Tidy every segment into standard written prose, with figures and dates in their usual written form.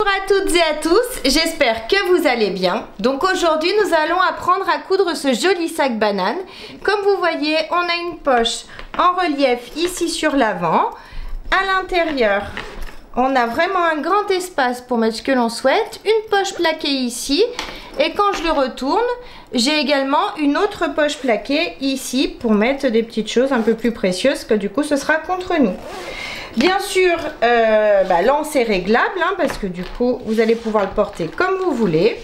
à toutes et à tous, j'espère que vous allez bien. Donc aujourd'hui nous allons apprendre à coudre ce joli sac banane. Comme vous voyez, on a une poche en relief ici sur l'avant. À l'intérieur, on a vraiment un grand espace pour mettre ce que l'on souhaite. Une poche plaquée ici. Et quand je le retourne, j'ai également une autre poche plaquée ici pour mettre des petites choses un peu plus précieuses que du coup ce sera contre nous. Bien sûr, l'anse est réglable parce que du coup vous allez pouvoir le porter comme vous voulez.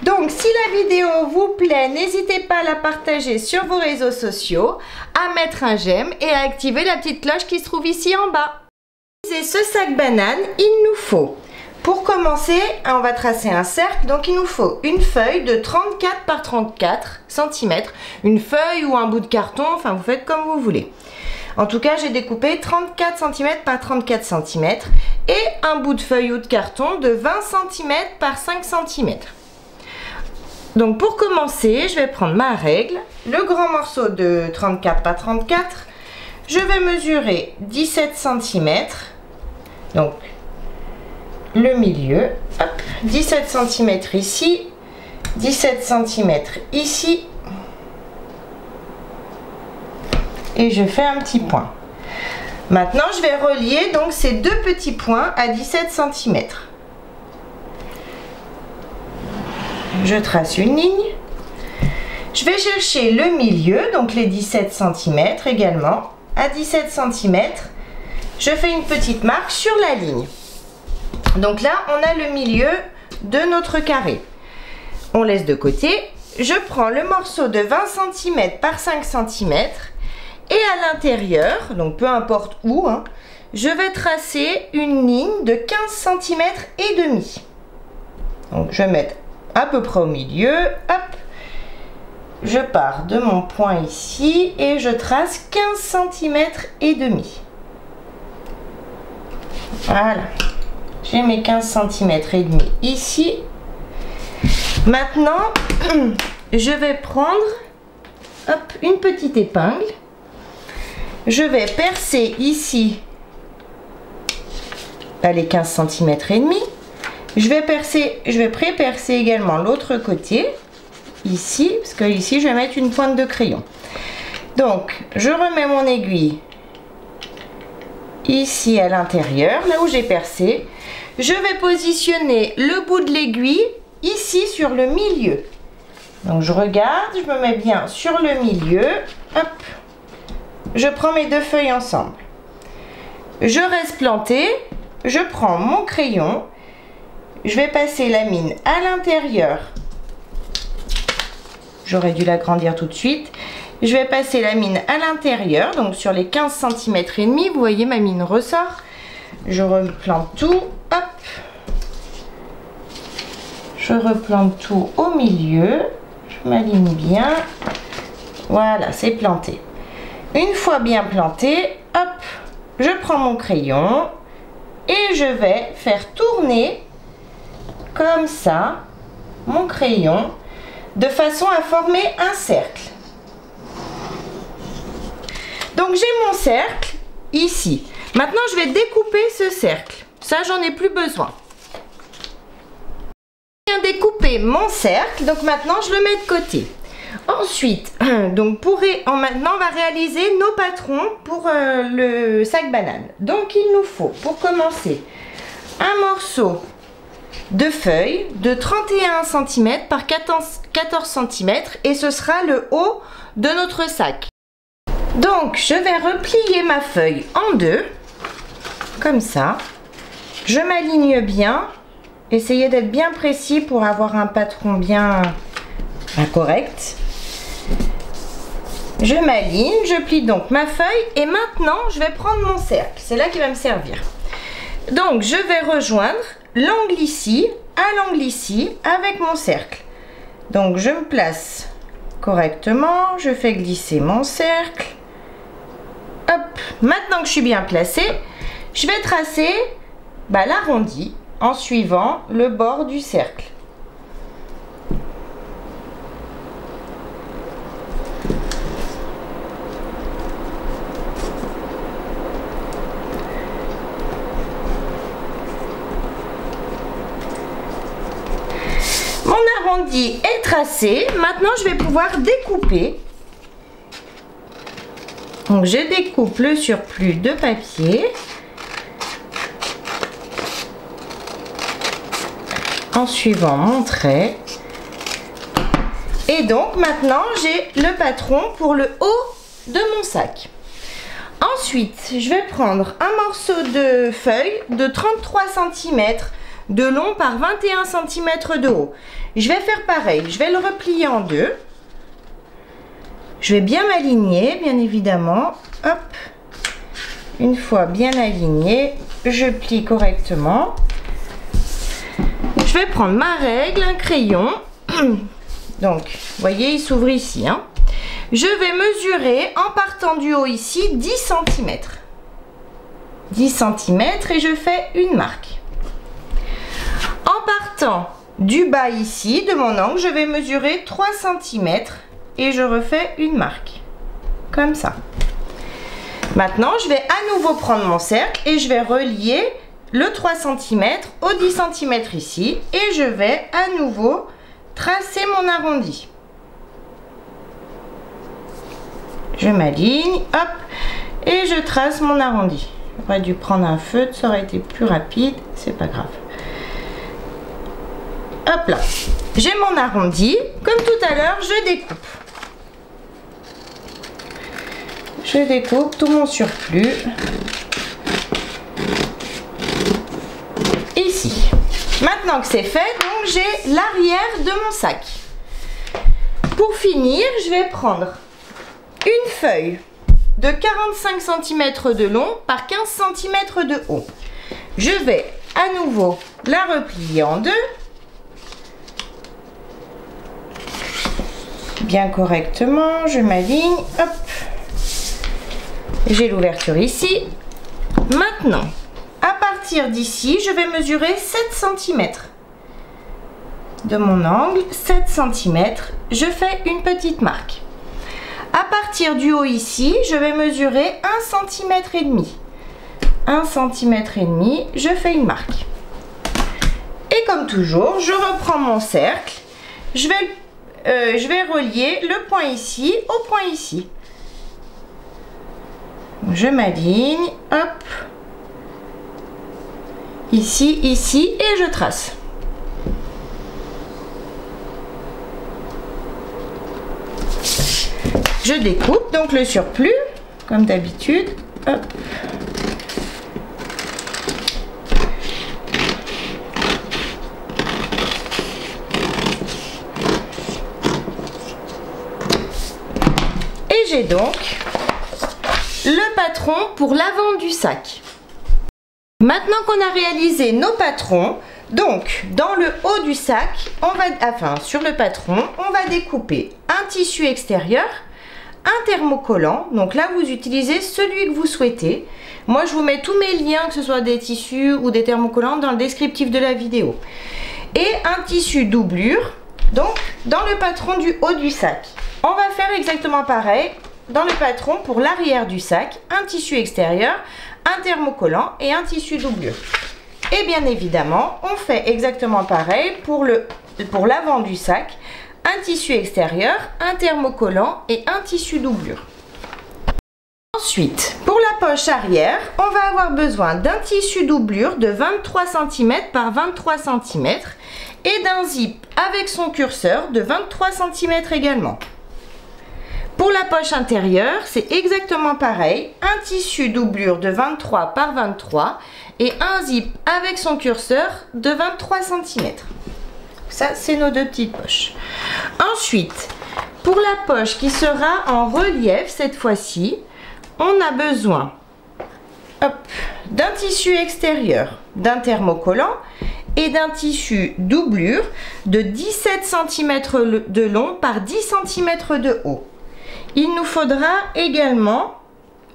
Donc si la vidéo vous plaît, n'hésitez pas à la partager sur vos réseaux sociaux, à mettre un j'aime et à activer la petite cloche qui se trouve ici en bas. Et ce sac banane, il nous faut, pour commencer, on va tracer un cercle. Donc il nous faut une feuille de 34 par 34 cm, une feuille ou un bout de carton, enfin vous faites comme vous voulez. En tout cas, j'ai découpé 34 cm par 34 cm et un bout de feuille ou de carton de 20 cm par 5 cm. Donc pour commencer, je vais prendre ma règle, le grand morceau de 34 par 34, je vais mesurer 17 cm, donc le milieu, hop, 17 cm ici, 17 cm ici, et je fais un petit point. Maintenant, je vais relier donc ces deux petits points à 17 cm. Je trace une ligne. Je vais chercher le milieu, donc les 17 cm également. À 17 cm, je fais une petite marque sur la ligne. Donc là, on a le milieu de notre carré. On laisse de côté. Je prends le morceau de 20 cm par 5 cm. Et à l'intérieur, donc peu importe où, je vais tracer une ligne de 15 cm et demi. Donc je vais mettre à peu près au milieu, hop. Je pars de mon point ici et je trace 15 cm et demi. Voilà. J'ai mes 15 cm et demi ici. Maintenant, je vais prendre hop, une petite épingle. Je vais percer ici les 15 cm et demi. Je vais pré-percer également l'autre côté, ici, parce que ici je vais mettre une pointe de crayon. Donc, je remets mon aiguille ici à l'intérieur, là où j'ai percé. Je vais positionner le bout de l'aiguille ici sur le milieu. Donc, je regarde, je me mets bien sur le milieu. Hop. Je prends mes deux feuilles ensemble. Je reste plantée. Je prends mon crayon. Je vais passer la mine à l'intérieur. J'aurais dû l'agrandir tout de suite. Je vais passer la mine à l'intérieur, donc sur les 15 cm et demi. Vous voyez, ma mine ressort. Je replante tout. Hop. Je replante tout au milieu. Je m'aligne bien. Voilà, c'est planté. Une fois bien planté, hop, je prends mon crayon et je vais faire tourner comme ça mon crayon de façon à former un cercle. Donc j'ai mon cercle ici. Maintenant je vais découper ce cercle. Ça, j'en ai plus besoin. Je viens découper mon cercle, donc maintenant je le mets de côté. Ensuite, donc maintenant on va réaliser nos patrons pour le sac banane. Donc il nous faut pour commencer un morceau de feuille de 31 cm par 14 cm et ce sera le haut de notre sac. Donc je vais replier ma feuille en deux, comme ça. Je m'aligne bien, essayez d'être bien précis pour avoir un patron bien correct. Je m'aligne, je plie donc ma feuille et maintenant je vais prendre mon cercle, c'est là qu'il va me servir. Donc je vais rejoindre l'angle ici à l'angle ici avec mon cercle. Donc je me place correctement, je fais glisser mon cercle. Hop, maintenant que je suis bien placée, je vais tracer l'arrondi en suivant le bord du cercle. l'arrondi est tracé. Maintenant, je vais pouvoir découper. Donc, je découpe le surplus de papier. En suivant mon trait. Et donc, maintenant, j'ai le patron pour le haut de mon sac. Ensuite, je vais prendre un morceau de feuille de 33 cm de long par 21 cm de haut. Je vais faire pareil, je vais le replier en deux. Je vais bien m'aligner, bien évidemment. Hop. Une fois bien aligné, je plie correctement. Je vais prendre ma règle, un crayon. Donc, vous voyez, il s'ouvre ici, hein. Je vais mesurer en partant du haut ici 10 cm. 10 cm et je fais une marque. En partant du bas ici, de mon angle, je vais mesurer 3 cm et je refais une marque. Comme ça. Maintenant, je vais à nouveau prendre mon cercle et je vais relier le 3 cm au 10 cm ici et je vais à nouveau tracer mon arrondi. Je m'aligne, hop, et je trace mon arrondi. J'aurais dû prendre un feutre, ça aurait été plus rapide, c'est pas grave. Hop là, j'ai mon arrondi. Comme tout à l'heure, je découpe. Je découpe tout mon surplus. Ici. Maintenant que c'est fait, donc j'ai l'arrière de mon sac. Pour finir, je vais prendre une feuille de 45 cm de long par 15 cm de haut. Je vais à nouveau la replier en deux. Bien correctement, je m'aligne. Hop. J'ai l'ouverture ici. Maintenant, à partir d'ici, je vais mesurer 7 cm. De mon angle, 7 cm, je fais une petite marque. À partir du haut ici, je vais mesurer 1,5 cm. 1,5 cm, je fais une marque. Et comme toujours, je reprends mon cercle. Je vais relier le point ici au point ici. Je m'aligne, hop. Ici, ici, et je trace. Je découpe donc le surplus, comme d'habitude. Hop. Et j'ai donc le patron pour l'avant du sac. Maintenant qu'on a réalisé nos patrons, donc dans le haut du sac, sur le patron, on va découper un tissu extérieur, un thermocollant. Donc là, vous utilisez celui que vous souhaitez. Moi, je vous mets tous mes liens, que ce soit des tissus ou des thermocollants, dans le descriptif de la vidéo. Et un tissu doublure, donc dans le patron du haut du sac. On va faire exactement pareil dans le patron pour l'arrière du sac, un tissu extérieur, un thermocollant et un tissu doublure. Et bien évidemment, on fait exactement pareil pour l'avant du sac, un tissu extérieur, un thermocollant et un tissu doublure. Ensuite, pour la poche arrière, on va avoir besoin d'un tissu doublure de 23 cm par 23 cm et d'un zip avec son curseur de 23 cm également. Pour la poche intérieure, c'est exactement pareil, un tissu doublure de 23 par 23 et un zip avec son curseur de 23 cm. Ça, c'est nos deux petites poches. Ensuite, pour la poche qui sera en relief cette fois-ci, on a besoin d'un tissu extérieur, d'un thermocollant et d'un tissu doublure de 17 cm de long par 10 cm de haut. Il nous faudra également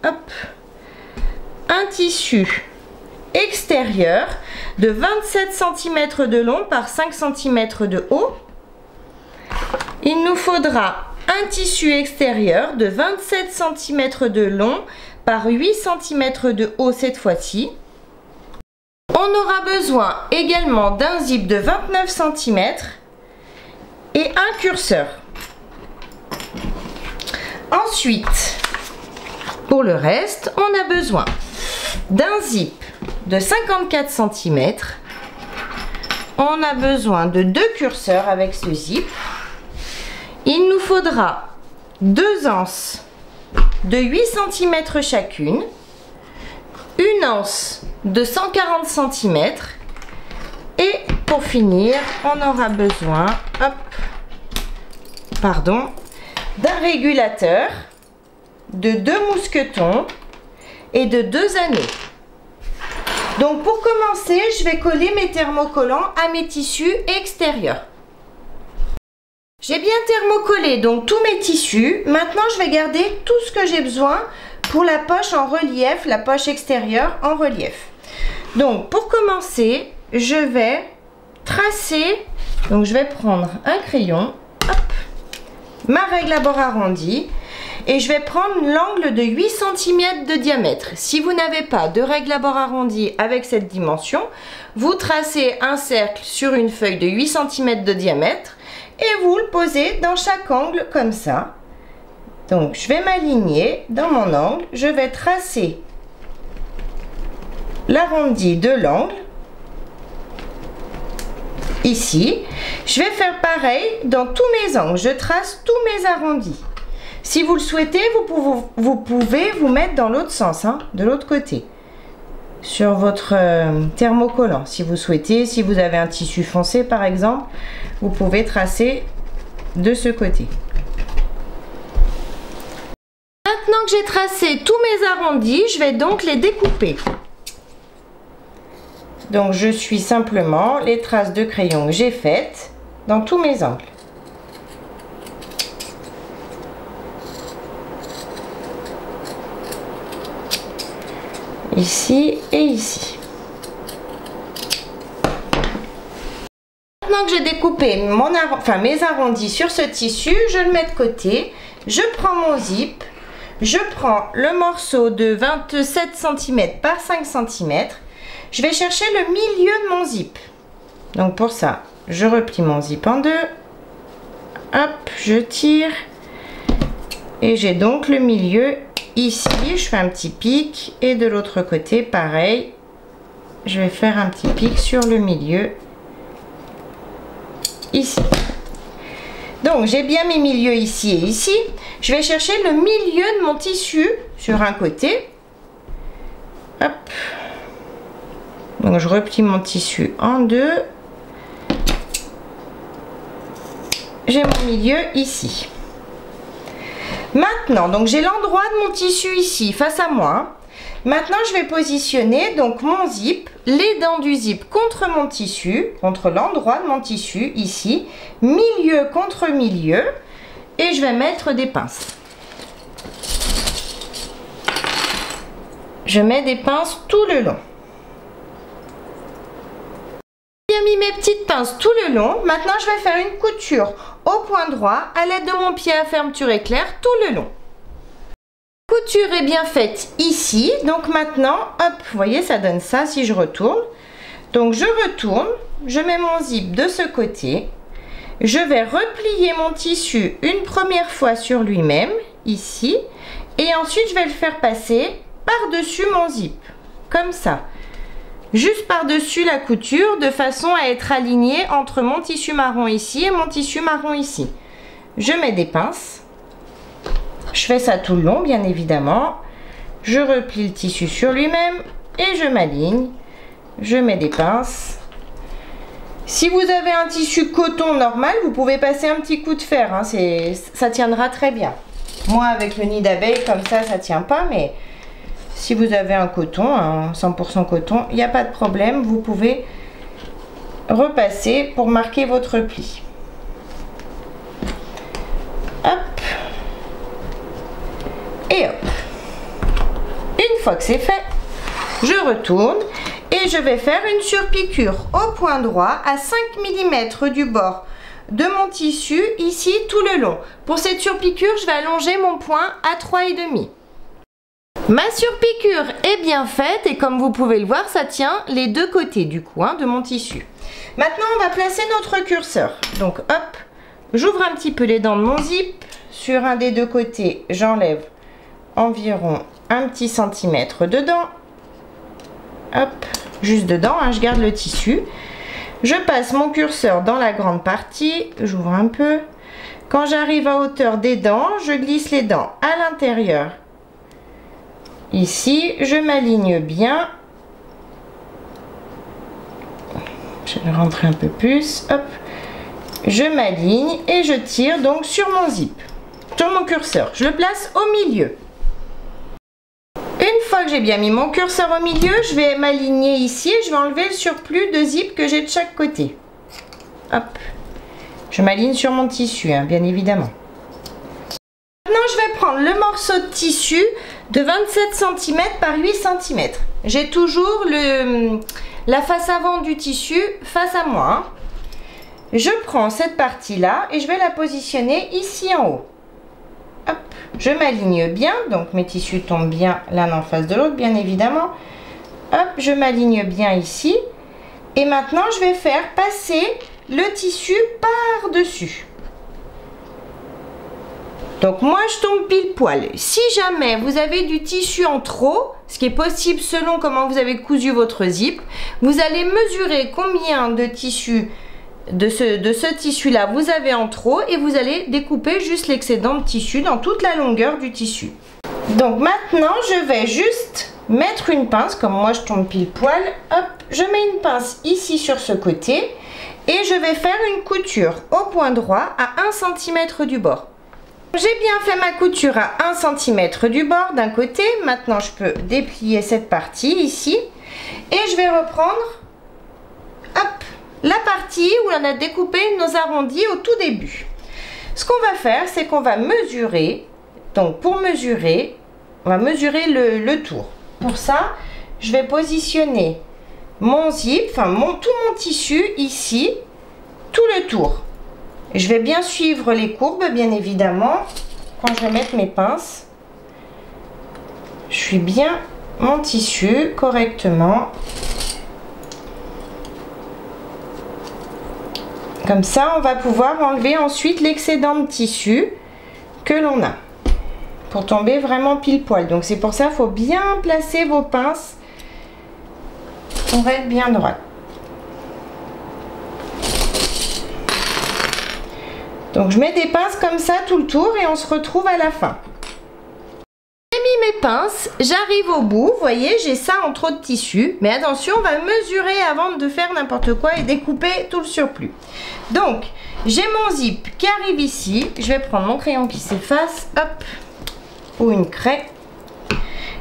un tissu extérieur de 27 cm de long par 5 cm de haut. Il nous faudra un tissu extérieur de 27 cm de long par 8 cm de haut cette fois-ci. On aura besoin également d'un zip de 29 cm et un curseur. Ensuite, pour le reste, on a besoin d'un zip de 54 cm. On a besoin de 2 curseurs avec ce zip. Il nous faudra 2 anses de 8 cm chacune, une anse de 140 cm et pour finir, on aura besoin d'un régulateur, de 2 mousquetons et de 2 anneaux. Donc pour commencer, je vais coller mes thermocollants à mes tissus extérieurs. J'ai bien thermocollé donc tous mes tissus. Maintenant, je vais garder tout ce que j'ai besoin pour la poche en relief, la poche extérieure en relief. Donc pour commencer, je vais tracer. Donc je vais prendre un crayon, ma règle à bord arrondi. Et je vais prendre l'angle de 8 cm de diamètre. Si vous n'avez pas de règle à bord arrondi avec cette dimension, vous tracez un cercle sur une feuille de 8 cm de diamètre et vous le posez dans chaque angle comme ça. Donc je vais m'aligner dans mon angle, je vais tracer l'arrondi de l'angle. Ici, je vais faire pareil dans tous mes angles, je trace tous mes arrondis. Si vous le souhaitez, vous pouvez vous mettre dans l'autre sens, de l'autre côté, sur votre thermocollant. Si vous souhaitez, si vous avez un tissu foncé par exemple, vous pouvez tracer de ce côté. Maintenant que j'ai tracé tous mes arrondis, je vais donc les découper. Donc je suis simplement les traces de crayon que j'ai faites dans tous mes angles. Ici et ici. Maintenant que j'ai découpé mes arrondis sur ce tissu, je le mets de côté. Je prends mon zip, je prends le morceau de 27 cm par 5 cm. Je vais chercher le milieu de mon zip. Donc pour ça, je replie mon zip en deux. Hop, je tire. Et j'ai donc le milieu ici. Je fais un petit pic. Et de l'autre côté, pareil. Je vais faire un petit pic sur le milieu. Ici. Donc j'ai bien mes milieux ici et ici. Je vais chercher le milieu de mon tissu sur un côté. Hop. Donc je replie mon tissu en deux. J'ai mon milieu ici. Maintenant, donc j'ai l'endroit de mon tissu ici face à moi. Maintenant, je vais positionner donc mon zip, les dents du zip contre mon tissu, contre l'endroit de mon tissu ici, milieu contre milieu, et je vais mettre des pinces. Je mets des pinces tout le long. J'ai mis mes petites pinces tout le long. Maintenant, je vais faire une couture au point droit à l'aide de mon pied à fermeture éclair tout le long. La couture est bien faite ici. Donc maintenant, hop, vous voyez, ça donne ça si je retourne. Donc je retourne, je mets mon zip de ce côté. Je vais replier mon tissu une première fois sur lui-même, ici. Et ensuite, je vais le faire passer par-dessus mon zip, comme ça. Juste par-dessus la couture, de façon à être aligné entre mon tissu marron ici et mon tissu marron ici. Je mets des pinces. Je fais ça tout le long, bien évidemment. Je replie le tissu sur lui-même et je m'aligne. Je mets des pinces. Si vous avez un tissu coton normal, vous pouvez passer un petit coup de fer. Ça tiendra très bien. Moi, avec le nid d'abeille, comme ça ne tient pas, mais si vous avez un coton, un 100% coton, il n'y a pas de problème. Vous pouvez repasser pour marquer votre pli. Hop. Et hop. Une fois que c'est fait, je retourne et je vais faire une surpiqûre au point droit à 5 mm du bord de mon tissu, ici tout le long. Pour cette surpiqûre, je vais allonger mon point à 3,5. Ma surpiqûre est bien faite et comme vous pouvez le voir, ça tient les deux côtés du coup de mon tissu. Maintenant, on va placer notre curseur. Donc hop, j'ouvre un petit peu les dents de mon zip. Sur un des deux côtés, j'enlève environ un petit centimètre dedans. Hop, juste dedans, hein, je garde le tissu. Je passe mon curseur dans la grande partie, j'ouvre un peu. Quand j'arrive à hauteur des dents, je glisse les dents à l'intérieur. Ici, je m'aligne bien. Je vais rentrer un peu plus. Hop. Je m'aligne et je tire donc sur mon zip, sur mon curseur. Je le place au milieu. Une fois que j'ai bien mis mon curseur au milieu, je vais m'aligner ici et je vais enlever le surplus de zip que j'ai de chaque côté. Hop. Je m'aligne sur mon tissu, hein, bien évidemment. Maintenant, je vais prendre le morceau de tissu de 27 cm par 8 cm. J'ai toujours la face avant du tissu face à moi. Hein. Je prends cette partie-là et je vais la positionner ici en haut. Hop, je m'aligne bien, donc mes tissus tombent bien l'un en face de l'autre, bien évidemment. Hop, je m'aligne bien ici. Et maintenant, je vais faire passer le tissu par-dessus. Donc moi, je tombe pile poil. Si jamais vous avez du tissu en trop, ce qui est possible selon comment vous avez cousu votre zip, vous allez mesurer combien de tissu de ce tissu là vous avez en trop et vous allez découper juste l'excédent de tissu dans toute la longueur du tissu. Donc maintenant je vais juste mettre une pince, comme moi je tombe pile poil, hop, je mets une pince ici sur ce côté et je vais faire une couture au point droit à 1 cm du bord. J'ai bien fait ma couture à 1 cm du bord d'un côté. Maintenant je peux déplier cette partie ici et je vais reprendre, hop, la partie où on a découpé nos arrondis au tout début. Ce qu'on va faire, c'est qu'on va mesurer. Donc pour mesurer, on va mesurer le tour. Pour ça, je vais positionner mon zip, enfin tout mon tissu ici, tout le tour. Je vais bien suivre les courbes, bien évidemment. Quand je vais mettre mes pinces, je suis bien mon tissu correctement. Comme ça, on va pouvoir enlever ensuite l'excédent de tissu que l'on a pour tomber vraiment pile poil. Donc c'est pour ça qu'il faut bien placer vos pinces pour être bien droite. Donc je mets des pinces comme ça tout le tour et on se retrouve à la fin. J'ai mis mes pinces, j'arrive au bout, vous voyez, j'ai ça en trop de tissu. Mais attention, on va mesurer avant de faire n'importe quoi et découper tout le surplus. Donc, j'ai mon zip qui arrive ici. Je vais prendre mon crayon qui s'efface, hop, ou une craie.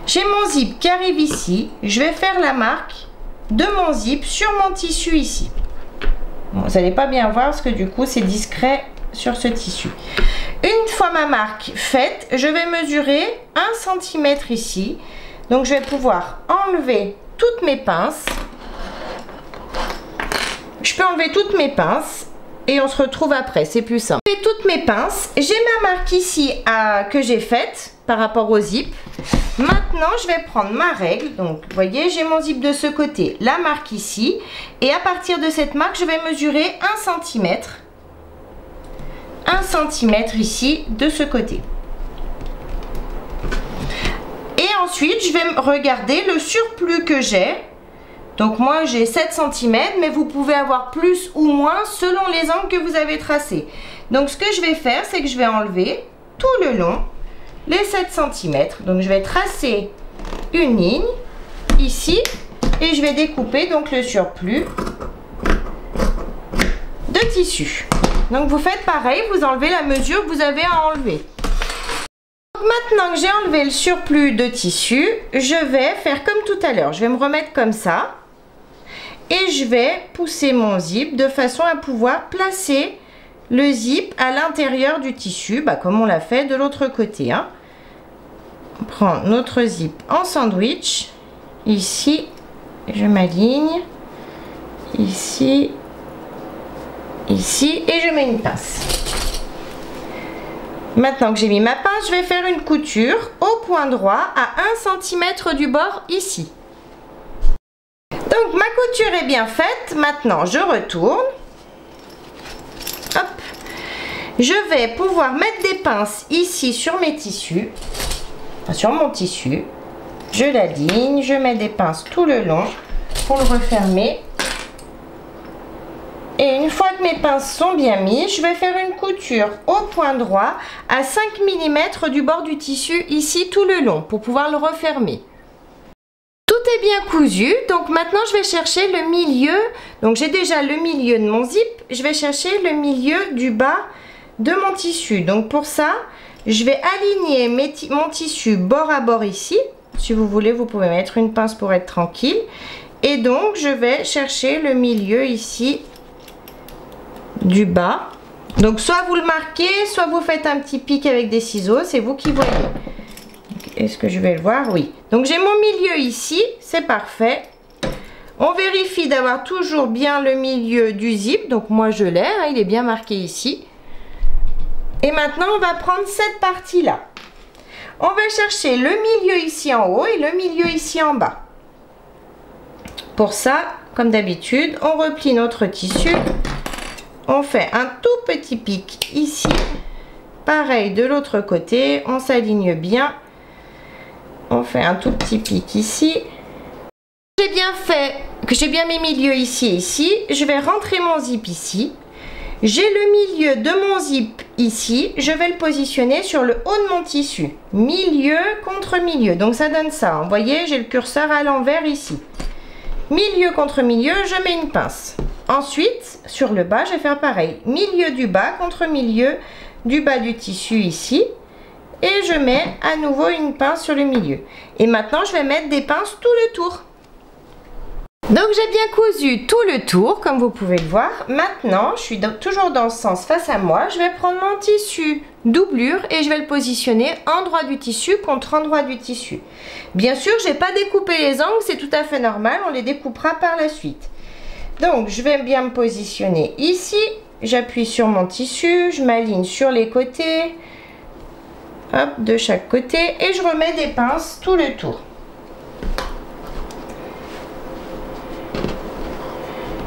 J'ai mon zip qui arrive ici. Je vais faire la marque de mon zip sur mon tissu ici. Bon, vous n'allez pas bien voir parce que du coup, c'est discret sur ce tissu. Une fois ma marque faite, je vais mesurer 1 cm ici. Donc je vais pouvoir enlever toutes mes pinces. Je peux enlever toutes mes pinces et on se retrouve après, c'est plus simple. J'ai toutes mes pinces, j'ai ma marque ici que j'ai faite par rapport au zip. Maintenant je vais prendre ma règle. Donc vous voyez, j'ai mon zip de ce côté, la marque ici. Et à partir de cette marque, je vais mesurer 1 cm. 1 cm ici de ce côté. Et ensuite je vais regarder le surplus que j'ai. Donc moi j'ai 7 cm, mais vous pouvez avoir plus ou moins selon les angles que vous avez tracés. Donc ce que je vais faire, c'est que je vais enlever tout le long les 7 cm. Donc je vais tracer une ligne ici et je vais découper donc le surplus de tissu. Donc vous faites pareil, vous enlevez la mesure que vous avez à enlever. Donc maintenant que j'ai enlevé le surplus de tissu, je vais faire comme tout à l'heure. Je vais me remettre comme ça et je vais pousser mon zip de façon à pouvoir placer le zip à l'intérieur du tissu, comme on l'a fait de l'autre côté. Hein. On prend notre zip en sandwich. Ici, je m'aligne. Ici. Ici et je mets une pince. Maintenant que j'ai mis ma pince, je vais faire une couture au point droit à 1 cm du bord ici. Donc ma couture est bien faite. Maintenant je retourne. Hop. Je vais pouvoir mettre des pinces ici sur mes tissus, sur mon tissu. Je l'aligne, je mets des pinces tout le long pour le refermer. Et une fois que mes pinces sont bien mises, je vais faire une couture au point droit à 5 mm du bord du tissu ici tout le long pour pouvoir le refermer. Tout est bien cousu, donc maintenant je vais chercher le milieu. Donc j'ai déjà le milieu de mon zip, je vais chercher le milieu du bas de mon tissu. Donc pour ça, je vais aligner mon tissu bord à bord ici. Si vous voulez, vous pouvez mettre une pince pour être tranquille. Et donc je vais chercher le milieu ici du bas. Donc soit vous le marquez, soit vous faites un petit pic avec des ciseaux, c'est vous qui voyez. Est-ce que je vais le voir? Oui. Donc j'ai mon milieu ici, c'est parfait. On vérifie d'avoir toujours bien le milieu du zip. Donc moi je l'ai, hein, il est bien marqué ici. Et maintenant on va prendre cette partie-là. On va chercher le milieu ici en haut et le milieu ici en bas. Pour ça, comme d'habitude, on replie notre tissu. On fait un tout petit pic ici. Pareil de l'autre côté, on s'aligne bien. On fait un tout petit pic ici. J'ai bien fait, que j'ai bien mes milieux ici et ici. Je vais rentrer mon zip ici. J'ai le milieu de mon zip ici. Je vais le positionner sur le haut de mon tissu. Milieu contre milieu. Donc ça donne ça. Vous voyez, j'ai le curseur à l'envers ici. Milieu contre milieu, je mets une pince. Ensuite, sur le bas, je vais faire pareil. Milieu du bas contre milieu du bas du tissu ici. Et je mets à nouveau une pince sur le milieu. Et maintenant, je vais mettre des pinces tout le tour. Donc, j'ai bien cousu tout le tour, comme vous pouvez le voir. Maintenant, je suis toujours dans ce sens face à moi. Je vais prendre mon tissu doublure et je vais le positionner endroit du tissu contre endroit du tissu. Bien sûr, je n'ai pas découpé les angles, c'est tout à fait normal. On les découpera par la suite. Donc, je vais bien me positionner ici. J'appuie sur mon tissu, je m'aligne sur les côtés. Hop, de chaque côté. Et je remets des pinces tout le tour.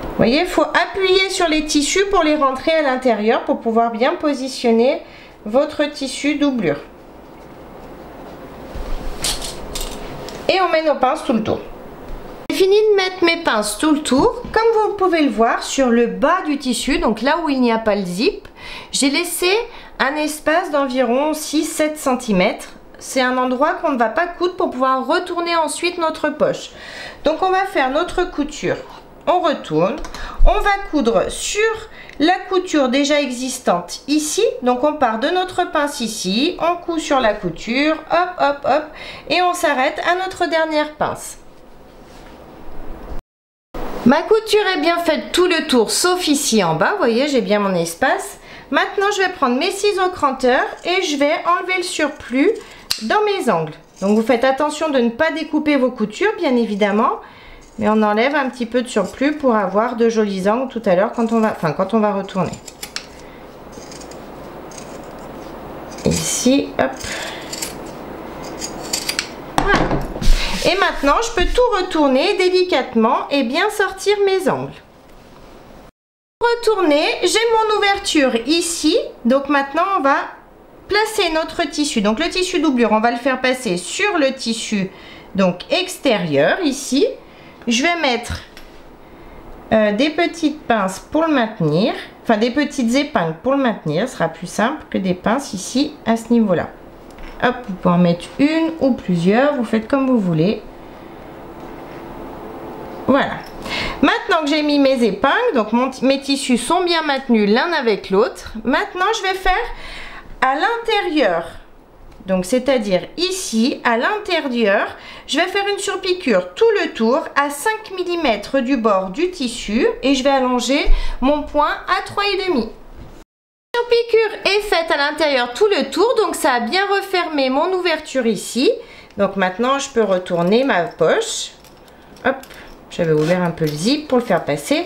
Vous voyez, il faut appuyer sur les tissus pour les rentrer à l'intérieur pour pouvoir bien positionner votre tissu doublure. Et on met nos pinces tout le tour. J'ai fini de mettre mes pinces tout le tour. Comme vous pouvez le voir sur le bas du tissu, donc là où il n'y a pas le zip, j'ai laissé un espace d'environ 6-7 cm. C'est un endroit qu'on ne va pas coudre pour pouvoir retourner ensuite notre poche. Donc on va faire notre couture. On retourne, on va coudre sur la couture déjà existante ici. Donc on part de notre pince ici, on coud sur la couture, hop, hop, hop, et on s'arrête à notre dernière pince. Ma couture est bien faite tout le tour, sauf ici en bas, vous voyez, j'ai bien mon espace. Maintenant, je vais prendre mes ciseaux cranteurs et je vais enlever le surplus dans mes angles. Donc vous faites attention de ne pas découper vos coutures, bien évidemment. Mais on enlève un petit peu de surplus pour avoir de jolis angles tout à l'heure quand on va retourner. Ici, hop. Voilà. Et maintenant, je peux tout retourner délicatement et bien sortir mes angles. Pour retourner, j'ai mon ouverture ici. Donc maintenant, on va placer notre tissu. Donc le tissu doublure, on va le faire passer sur le tissu donc extérieur ici. Je vais mettre des petites pinces pour le maintenir, enfin des petites épingles pour le maintenir, ce sera plus simple que des pinces ici à ce niveau-là. Hop, vous pouvez en mettre une ou plusieurs, vous faites comme vous voulez. Voilà. Maintenant que j'ai mis mes épingles, donc mes tissus sont bien maintenus l'un avec l'autre, maintenant je vais faire à l'intérieur. Donc c'est-à-dire ici, à l'intérieur, je vais faire une surpiqûre tout le tour à 5 mm du bord du tissu et je vais allonger mon point à 3,5. La surpiqûre est faite à l'intérieur tout le tour, donc ça a bien refermé mon ouverture ici. Donc maintenant, je peux retourner ma poche. Hop, j'avais ouvert un peu le zip pour le faire passer.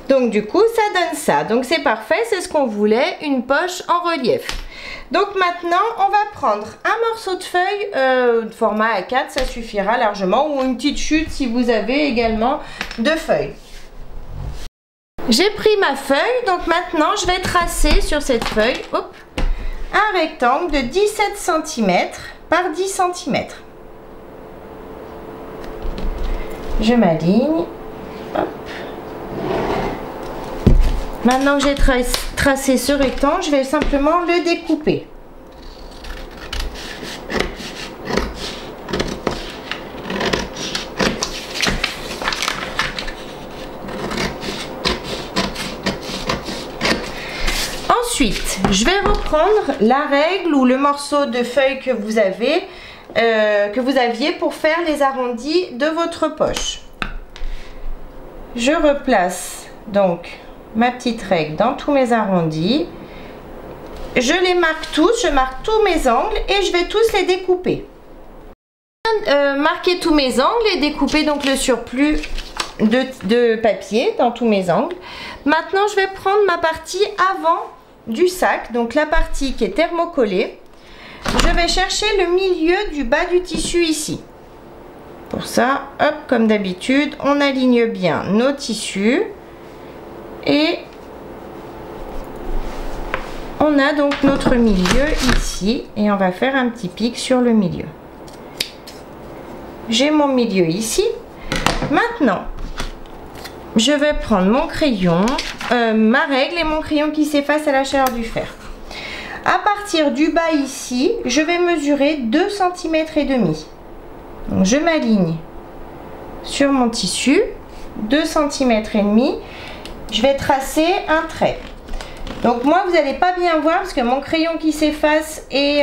Donc du coup, ça donne ça. Donc c'est parfait, c'est ce qu'on voulait, une poche en relief. Donc maintenant, on va prendre un morceau de feuille de format A4, ça suffira largement, ou une petite chute si vous avez également de feuilles. J'ai pris ma feuille, donc maintenant je vais tracer sur cette feuille un rectangle de 17 cm par 10 cm. Je m'aligne. Maintenant que j'ai tracé ce rectangle, je vais simplement le découper. Ensuite, je vais reprendre la règle ou le morceau de feuille que vous aviez pour faire les arrondis de votre poche. Je replace donc ma petite règle dans tous mes arrondis. Je les marque tous, je marque tous mes angles et je vais tous les découper. Marquer tous mes angles et découper donc le surplus de papier dans tous mes angles. Maintenant, je vais prendre ma partie avant du sac, donc la partie qui est thermocollée. Je vais chercher le milieu du bas du tissu ici. Pour ça, hop, comme d'habitude, on aligne bien nos tissus et on a donc notre milieu ici et on va faire un petit pic sur le milieu. J'ai mon milieu ici. Maintenant, je vais prendre mon crayon, ma règle et mon crayon qui s'efface à la chaleur du fer. À partir du bas ici, je vais mesurer 2 cm et demi. Donc je m'aligne sur mon tissu, 2 cm et demi. Je vais tracer un trait. Donc moi, vous n'allez pas bien voir parce que mon crayon qui s'efface et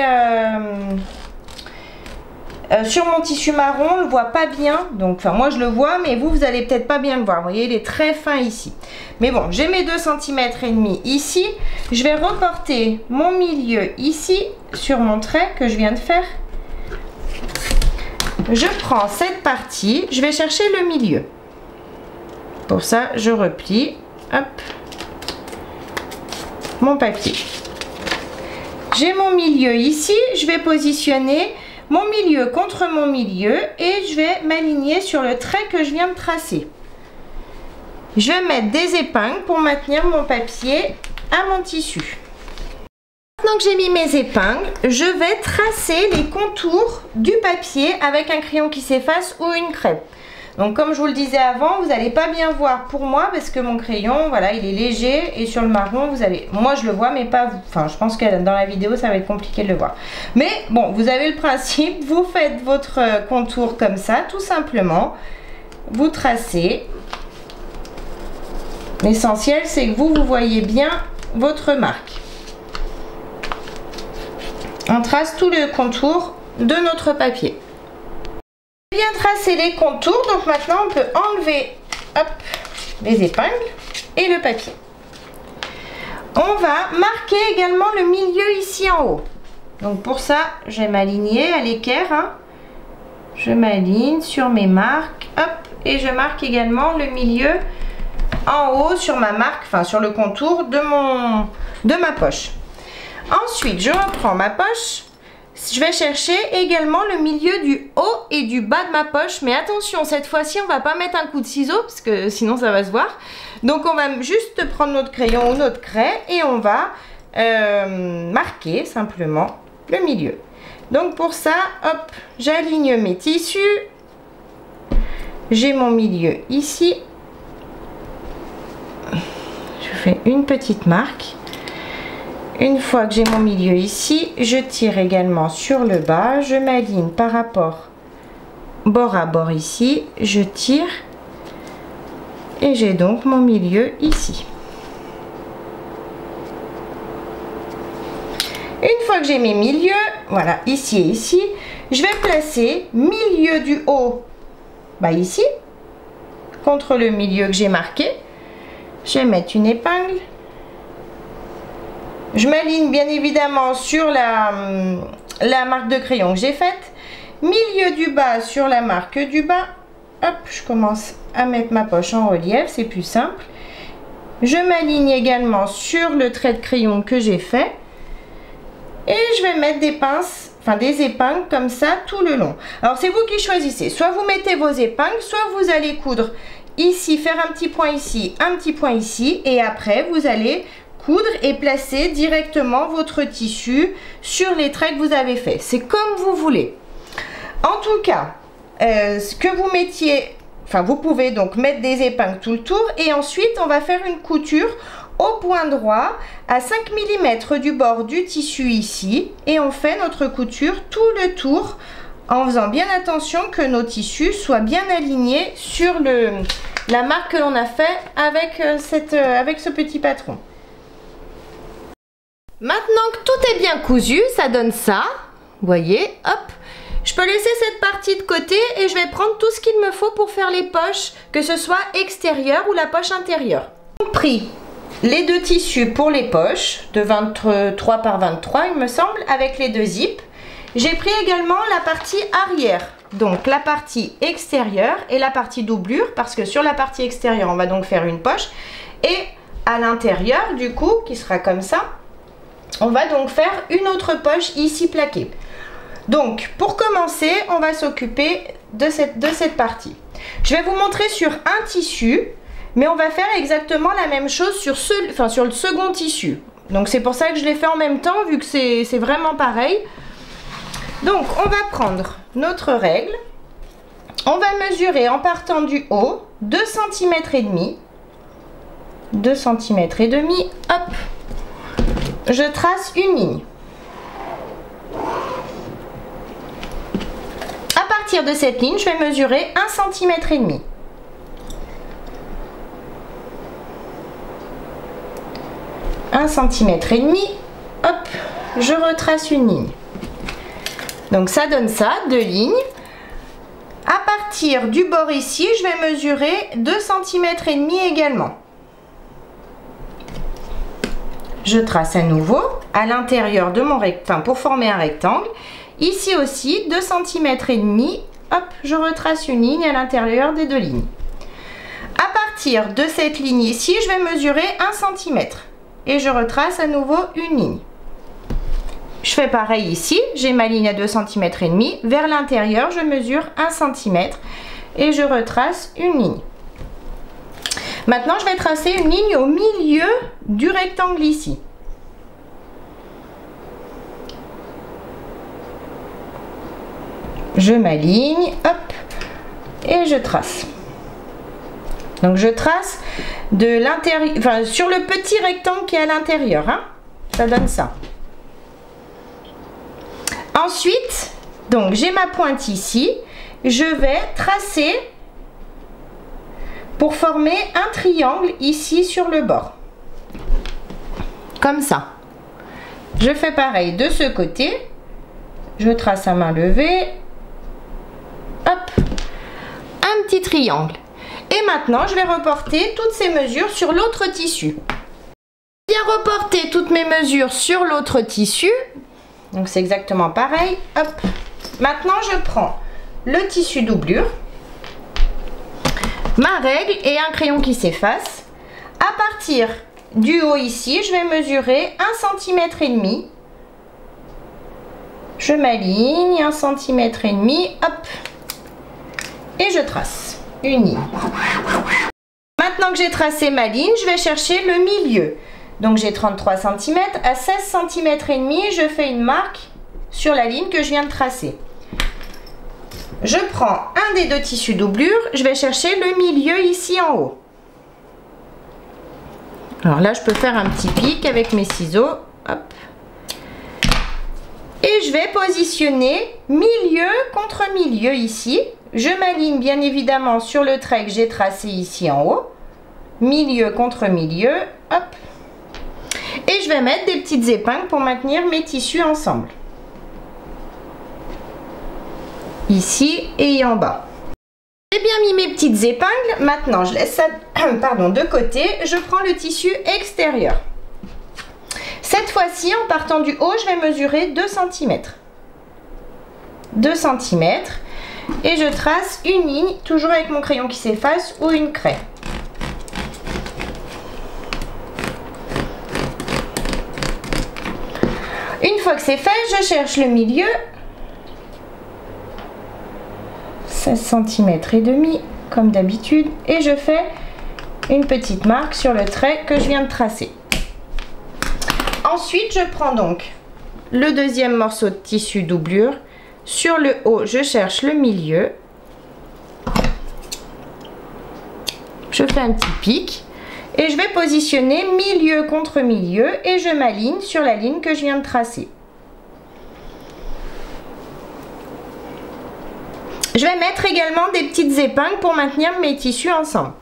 sur mon tissu marron, on ne le voit pas bien. Donc, enfin, moi je le vois, mais vous n'allez peut-être pas bien le voir. Vous voyez, il est très fin ici. Mais bon, j'ai mes 2 cm et demi ici. Je vais reporter mon milieu ici sur mon trait que je viens de faire. Je prends cette partie, je vais chercher le milieu. Pour ça, je replie, hop, mon papier. J'ai mon milieu ici, je vais positionner mon milieu contre mon milieu et je vais m'aligner sur le trait que je viens de tracer. Je vais mettre des épingles pour maintenir mon papier à mon tissu. Maintenant que j'ai mis mes épingles, je vais tracer les contours du papier avec un crayon qui s'efface ou une crêpe. Donc comme je vous le disais avant, vous n'allez pas bien voir pour moi parce que mon crayon, voilà, il est léger et sur le marron, vous allez, moi je le vois mais pas vous. Enfin, je pense que dans la vidéo, ça va être compliqué de le voir. Mais bon, vous avez le principe, vous faites votre contour comme ça, tout simplement. Vous tracez. L'essentiel, c'est que vous voyez bien votre marque. On trace tout le contour de notre papier. J'ai bien tracé les contours, donc maintenant on peut enlever hop, les épingles et le papier. On va marquer également le milieu ici en haut. Donc pour ça, je vais m'aligner à l'équerre. Hein. Je m'aligne sur mes marques, hop, et je marque également le milieu en haut sur ma marque, enfin sur le contour de ma poche. Ensuite, je reprends ma poche. Je vais chercher également le milieu du haut et du bas de ma poche. Mais attention, cette fois-ci, on ne va pas mettre un coup de ciseau parce que sinon ça va se voir. Donc on va juste prendre notre crayon ou notre craie et on va marquer simplement le milieu. Donc pour ça, hop, j'aligne mes tissus. J'ai mon milieu ici. Je fais une petite marque. Une fois que j'ai mon milieu ici, je tire également sur le bas, je m'aligne par rapport bord à bord ici, je tire et j'ai donc mon milieu ici. Une fois que j'ai mes milieux, voilà, ici et ici, je vais placer milieu du haut, bah ici, contre le milieu que j'ai marqué. Je vais mettre une épingle. Je m'aligne bien évidemment sur la marque de crayon que j'ai faite. Milieu du bas sur la marque du bas. Hop, je commence à mettre ma poche en relief, c'est plus simple. Je m'aligne également sur le trait de crayon que j'ai fait. Et je vais mettre des pinces, enfin des épingles comme ça tout le long. Alors c'est vous qui choisissez. Soit vous mettez vos épingles, soit vous allez coudre ici, faire un petit point ici, un petit point ici, et après vous allez coudre et placer directement votre tissu sur les traits que vous avez fait. C'est comme vous voulez. En tout cas, ce que vous mettiez, enfin vous pouvez donc mettre des épingles tout le tour, et ensuite on va faire une couture au point droit à 5 mm du bord du tissu ici, et on fait notre couture tout le tour en faisant bien attention que nos tissus soient bien alignés sur la marque que l'on a fait avec, avec ce petit patron. Maintenant que tout est bien cousu, ça donne ça. Vous voyez, hop. Je peux laisser cette partie de côté et je vais prendre tout ce qu'il me faut pour faire les poches, que ce soit extérieure ou la poche intérieure. J'ai pris les deux tissus pour les poches de 23 par 23 il me semble, avec les deux zips. J'ai pris également la partie arrière, donc la partie extérieure et la partie doublure, parce que sur la partie extérieure on va donc faire une poche, et à l'intérieur du coup, qui sera comme ça, on va donc faire une autre poche ici plaquée. Donc pour commencer, on va s'occuper de cette partie. Je vais vous montrer sur un tissu, mais on va faire exactement la même chose sur le second tissu. Donc c'est pour ça que je l'ai fait en même temps, vu que c'est vraiment pareil. Donc on va prendre notre règle, on va mesurer en partant du haut 2 cm et demi, 2 cm et demi, hop. Je trace une ligne. À partir de cette ligne, je vais mesurer 1 cm et demi. Un centimètre et demi, hop, je retrace une ligne. Donc ça donne ça, 2 lignes. À partir du bord ici, je vais mesurer 2 cm et demi également. Je trace à nouveau à l'intérieur de mon rectangle, pour former un rectangle. Ici aussi, 2 cm et demi, hop, je retrace une ligne à l'intérieur des deux lignes. À partir de cette ligne ici, je vais mesurer 1 cm et je retrace à nouveau une ligne. Je fais pareil ici, j'ai ma ligne à 2 cm et demi, vers l'intérieur, je mesure 1 cm et je retrace une ligne. Maintenant, je vais tracer une ligne au milieu du rectangle ici. Je m'aligne, hop, et je trace. Donc je trace de l'intérieur, enfin sur le petit rectangle qui est à l'intérieur, hein, ça donne ça. Ensuite, donc j'ai ma pointe ici, je vais tracer pour former un triangle ici sur le bord. Comme ça. Je fais pareil de ce côté. Je trace à main levée. Hop. Un petit triangle. Et maintenant, je vais reporter toutes ces mesures sur l'autre tissu. Bien reporter toutes mes mesures sur l'autre tissu. Donc c'est exactement pareil. Hop. Maintenant, je prends le tissu doublure, ma règle et un crayon qui s'efface. À partir du haut ici, je vais mesurer 1 cm et demi. Je m'aligne 1 cm et demi, hop, et je trace une ligne. Maintenant que j'ai tracé ma ligne, je vais chercher le milieu. Donc j'ai 33 cm, à 16 cm et demi, je fais une marque sur la ligne que je viens de tracer. Je prends un des deux tissus doublure, je vais chercher le milieu ici en haut. Alors là, je peux faire un petit pic avec mes ciseaux. Hop. Et je vais positionner milieu contre milieu ici. Je m'aligne bien évidemment sur le trait que j'ai tracé ici en haut. Milieu contre milieu. Hop. Et je vais mettre des petites épingles pour maintenir mes tissus ensemble. Ici et en bas. J'ai bien mis mes petites épingles. Maintenant, je laisse ça de côté. Je prends le tissu extérieur. Cette fois-ci, en partant du haut, je vais mesurer 2 cm. 2 cm. Et je trace une ligne, toujours avec mon crayon qui s'efface ou une craie. Une fois que c'est fait, je cherche le milieu. 16 cm et demi, comme d'habitude, et je fais une petite marque sur le trait que je viens de tracer. Ensuite, je prends donc le deuxième morceau de tissu doublure. Sur le haut, je cherche le milieu. Je fais un petit pic et je vais positionner milieu contre milieu et je m'aligne sur la ligne que je viens de tracer. Je vais mettre également des petites épingles pour maintenir mes tissus ensemble.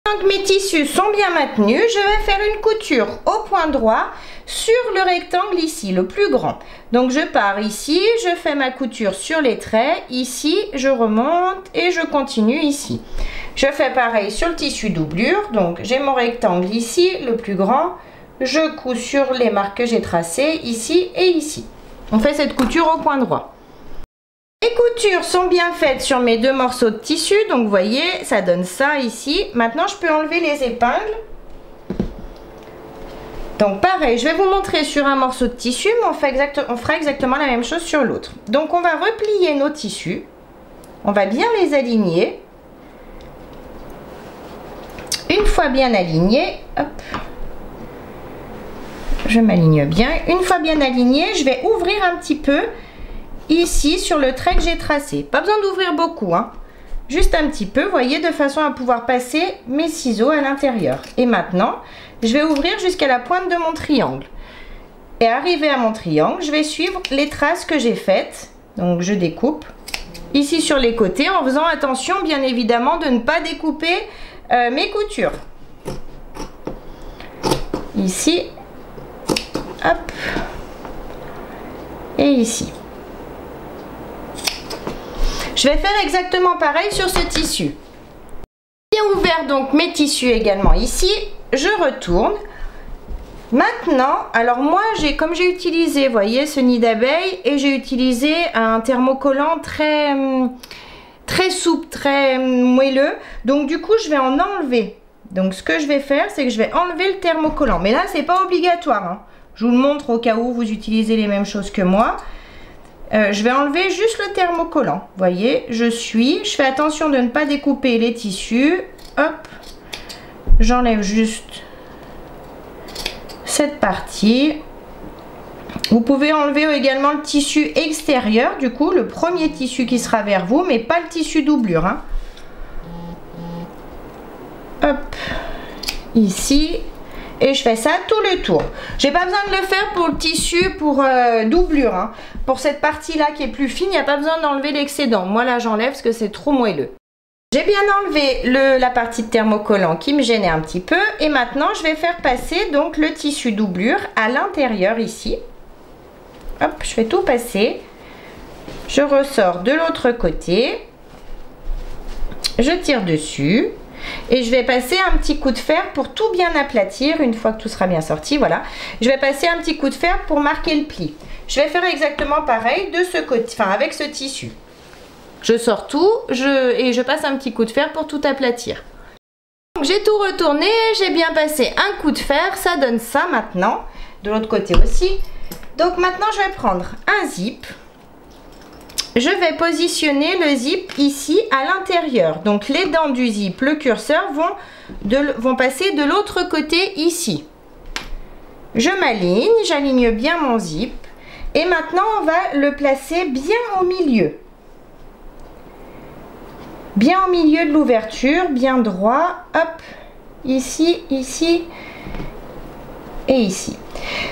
Quand mes tissus sont bien maintenus, je vais faire une couture au point droit sur le rectangle ici, le plus grand. Donc je pars ici, je fais ma couture sur les traits, ici je remonte et je continue ici. Je fais pareil sur le tissu doublure, donc j'ai mon rectangle ici, le plus grand, je couds sur les marques que j'ai tracées ici et ici. On fait cette couture au point droit. Les coutures sont bien faites sur mes deux morceaux de tissu, donc vous voyez, ça donne ça ici. Maintenant, je peux enlever les épingles. Donc pareil, je vais vous montrer sur un morceau de tissu, mais on fera exactement la même chose sur l'autre. Donc on va replier nos tissus, on va bien les aligner. Une fois bien alignés, hop, je m'aligne bien. Une fois bien aligné, je vais ouvrir un petit peu ici sur le trait que j'ai tracé. Pas besoin d'ouvrir beaucoup, hein. Juste un petit peu, voyez, de façon à pouvoir passer mes ciseaux à l'intérieur. Et maintenant, je vais ouvrir jusqu'à la pointe de mon triangle. Et arrivé à mon triangle, je vais suivre les traces que j'ai faites. Donc je découpe ici sur les côtés en faisant attention bien évidemment de ne pas découper mes coutures. Ici, hop, et ici. Je vais faire exactement pareil sur ce tissu. J'ai ouvert donc mes tissus également ici. Je retourne. Maintenant, alors moi, comme j'ai utilisé, vous voyez, ce nid d'abeille et j'ai utilisé un thermocollant très souple, très moelleux. Donc du coup, je vais en enlever. Donc ce que je vais faire, c'est que je vais enlever le thermocollant. Mais là, c'est pas obligatoire, hein. Je vous le montre au cas où vous utilisez les mêmes choses que moi. Je vais enlever juste le thermocollant. Vous voyez, je fais attention de ne pas découper les tissus. Hop, j'enlève juste cette partie. Vous pouvez enlever également le tissu extérieur, du coup, le premier tissu qui sera vers vous, mais pas le tissu doublure, hein. Hop, ici. Et je fais ça tout le tour. J'ai pas besoin de le faire pour le tissu, pour doublure, hein. Pour cette partie-là qui est plus fine, il n'y a pas besoin d'enlever l'excédent. Moi là, j'enlève parce que c'est trop moelleux. J'ai bien enlevé la partie de thermocollant qui me gênait un petit peu. Et maintenant, je vais faire passer donc le tissu doublure à l'intérieur ici. Hop, je fais tout passer. Je ressors de l'autre côté. Je tire dessus. Et je vais passer un petit coup de fer pour tout bien aplatir. Une fois que tout sera bien sorti, voilà. Je vais passer un petit coup de fer pour marquer le pli. Je vais faire exactement pareil de ce côté, enfin avec ce tissu. Je sors tout et je passe un petit coup de fer pour tout aplatir. J'ai tout retourné, j'ai bien passé un coup de fer, ça donne ça maintenant. De l'autre côté aussi. Donc maintenant je vais prendre un zip. Je vais positionner le zip ici à l'intérieur. Donc les dents du zip, le curseur vont passer de l'autre côté ici. Je m'aligne, j'aligne bien mon zip. Et maintenant on va le placer bien au milieu. Bien au milieu de l'ouverture, bien droit. Hop, ici, ici et ici.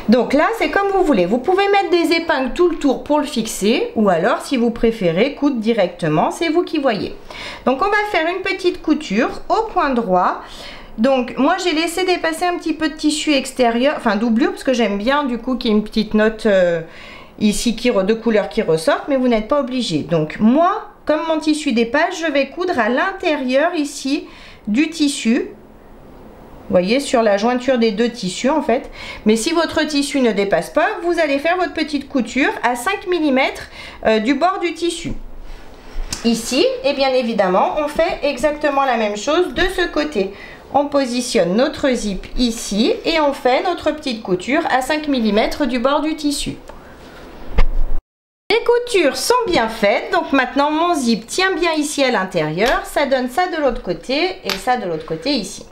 Donc là, c'est comme vous voulez. Vous pouvez mettre des épingles tout le tour pour le fixer. Ou alors, si vous préférez, coudre directement. C'est vous qui voyez. Donc, on va faire une petite couture au point droit. Donc, moi, j'ai laissé dépasser un petit peu de tissu extérieur. Enfin, doublure, parce que j'aime bien, du coup, qu'il y ait une petite note ici de couleur qui ressortent. Mais vous n'êtes pas obligé. Donc, moi, comme mon tissu dépasse, je vais coudre à l'intérieur ici du tissu. Vous voyez, sur la jointure des deux tissus en fait. Mais si votre tissu ne dépasse pas, vous allez faire votre petite couture à 5 mm du bord du tissu. Ici, et bien évidemment, on fait exactement la même chose de ce côté. On positionne notre zip ici et on fait notre petite couture à 5 mm du bord du tissu. Les coutures sont bien faites, donc maintenant mon zip tient bien ici à l'intérieur, ça donne ça de l'autre côté et ça de l'autre côté ici.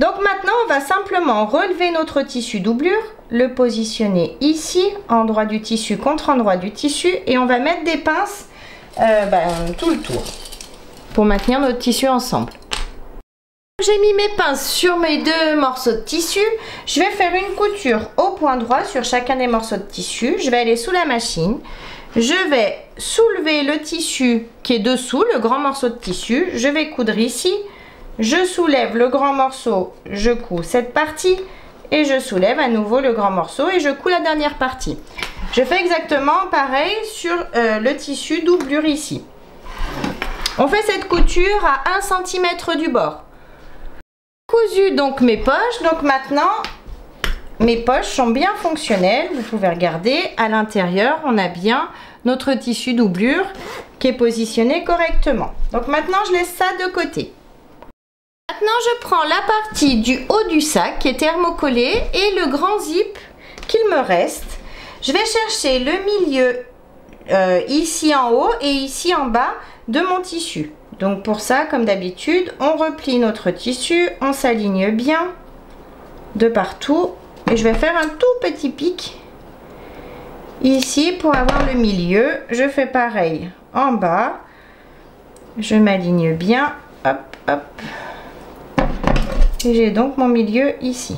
Donc maintenant on va simplement relever notre tissu doublure, le positionner ici, endroit du tissu contre endroit du tissu, et on va mettre des pinces tout le tour pour maintenir notre tissu ensemble. J'ai mis mes pinces sur mes deux morceaux de tissu. Je vais faire une couture au point droit sur chacun des morceaux de tissu. Je vais aller sous la machine. Je vais soulever le tissu qui est dessous, le grand morceau de tissu. Je vais coudre ici. Je soulève le grand morceau, je couds cette partie et je soulève à nouveau le grand morceau et je couds la dernière partie. Je fais exactement pareil sur le tissu doublure ici. On fait cette couture à 1 cm du bord. Cousu donc mes poches, donc maintenant mes poches sont bien fonctionnelles. Vous pouvez regarder à l'intérieur, on a bien notre tissu doublure qui est positionné correctement. Donc maintenant je laisse ça de côté. Maintenant je prends la partie du haut du sac qui est thermocollé et le grand zip qu'il me reste. Je vais chercher le milieu ici en haut et ici en bas de mon tissu. Donc pour ça, comme d'habitude, on replie notre tissu, on s'aligne bien de partout et je vais faire un tout petit pic ici pour avoir le milieu. Je fais pareil en bas, je m'aligne bien, hop hop, et j'ai donc mon milieu ici.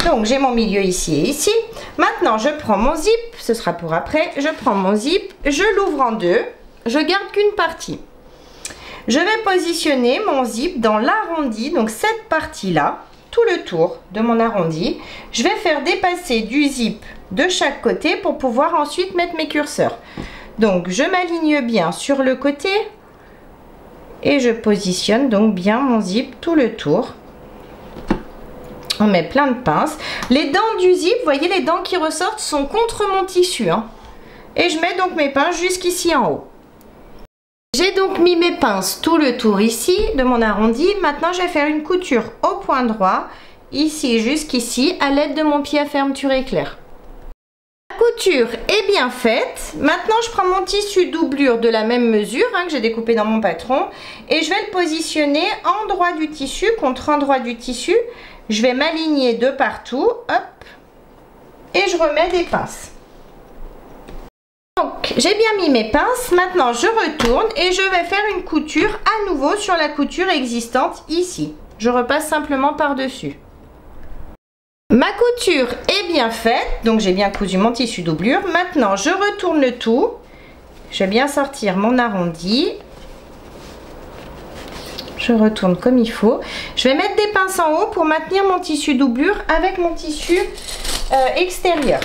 Donc j'ai mon milieu ici et ici. Maintenant je prends mon zip, ce sera pour après, je prends mon zip, je l'ouvre en deux. Je garde qu'une partie. Je vais positionner mon zip dans l'arrondi, donc cette partie-là, tout le tour de mon arrondi. Je vais faire dépasser du zip de chaque côté pour pouvoir ensuite mettre mes curseurs. Donc je m'aligne bien sur le côté et je positionne donc bien mon zip tout le tour. On met plein de pinces. Les dents du zip, vous voyez les dents qui ressortent sont contre mon tissu, hein. Et je mets donc mes pinces jusqu'ici en haut. J'ai donc mis mes pinces tout le tour ici de mon arrondi. Maintenant, je vais faire une couture au point droit, ici jusqu'ici, à l'aide de mon pied à fermeture éclair. La couture est bien faite. Maintenant, je prends mon tissu doublure de la même mesure que j'ai découpé dans mon patron et je vais le positionner endroit du tissu contre endroit du tissu. Je vais m'aligner de partout, hop, et je remets des pinces. Donc j'ai bien mis mes pinces, maintenant je retourne et je vais faire une couture à nouveau sur la couture existante ici. Je repasse simplement par-dessus. Ma couture est bien faite, donc j'ai bien cousu mon tissu doublure. Maintenant je retourne le tout, je vais bien sortir mon arrondi. Je retourne comme il faut. Je vais mettre des pinces en haut pour maintenir mon tissu doublure avec mon tissu extérieur.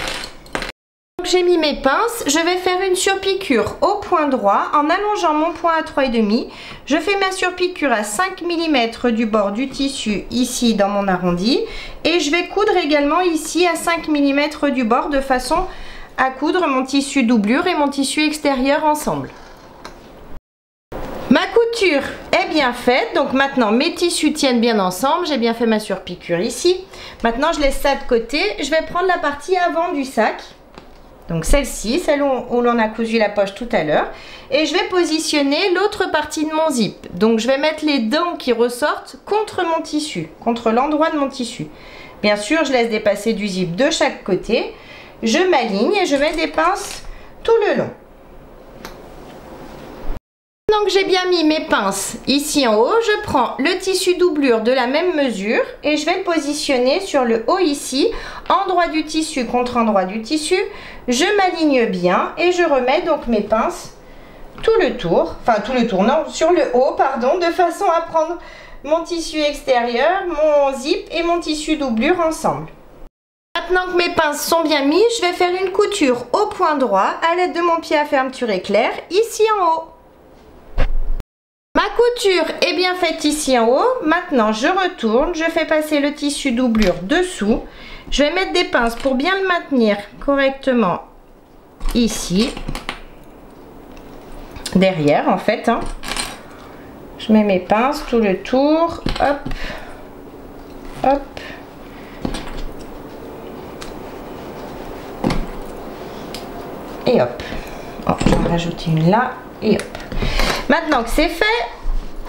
J'ai mis mes pinces, je vais faire une surpiqûre au point droit en allongeant mon point à 3,5. Je fais ma surpiqûre à 5 mm du bord du tissu ici dans mon arrondi et je vais coudre également ici à 5 mm du bord de façon à coudre mon tissu doublure et mon tissu extérieur ensemble. Ma couture est bien faite, donc maintenant mes tissus tiennent bien ensemble, j'ai bien fait ma surpiqûre ici. Maintenant je laisse ça de côté, je vais prendre la partie avant du sac. Donc celle-ci, celle où l'on a cousu la poche tout à l'heure. Et je vais positionner l'autre partie de mon zip. Donc je vais mettre les dents qui ressortent contre mon tissu, contre l'endroit de mon tissu. Bien sûr, je laisse dépasser du zip de chaque côté. Je m'aligne et je mets des pinces tout le long. Donc j'ai bien mis mes pinces ici en haut, je prends le tissu doublure de la même mesure et je vais le positionner sur le haut ici, endroit du tissu contre endroit du tissu. Je m'aligne bien et je remets donc mes pinces tout le tour, non, sur le haut, pardon, de façon à prendre mon tissu extérieur, mon zip et mon tissu doublure ensemble. Maintenant que mes pinces sont bien mises, je vais faire une couture au point droit à l'aide de mon pied à fermeture éclair ici en haut. Ma couture est bien faite ici en haut. Maintenant je retourne, je fais passer le tissu doublure dessous. Je vais mettre des pinces pour bien le maintenir correctement ici. Derrière en fait. Je mets mes pinces tout le tour. Hop. Hop. Et hop. Oh, je vais en rajouter une là et hop. Maintenant que c'est fait,